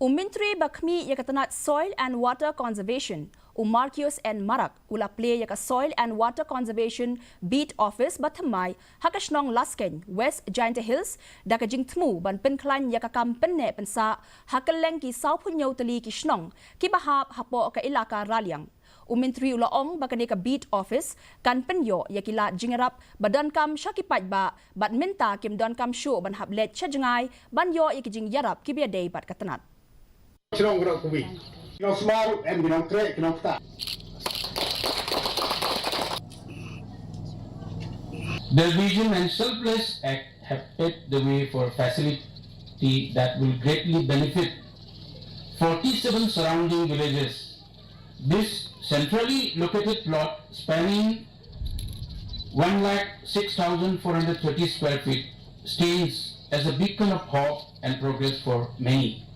Menteri Bakmi Yakatanat Soil and Water Conservation, Marcus and Marak, ula Plie Yaka Soil and Water Conservation Beat Office Thymmai, Hakashnong Laskien, West Giant Hills, Dakajing Tmu, Ban Penklan Yakakam Penne Pensa, Hakaleng ki Saupunyo Tali Kishnong, Kibahap Hapo ka Ilaka Raliang. Menteri Ulaong bakani ka Beat Office, kan penyo yakila jingarap badan kam syakipat ba, bat minta kim don kam show ban hablet chajangai, ban yo yakijing yarap kibiadei bat katanat. Kinong gerak kubi, kinong semaru, kinong trek, kinong peta. The Vision and Selfless Act have paved the way for facility that will greatly benefit 47 surrounding villages. This centrally located plot spanning 106,430 square feet stands as a beacon of hope and progress for many.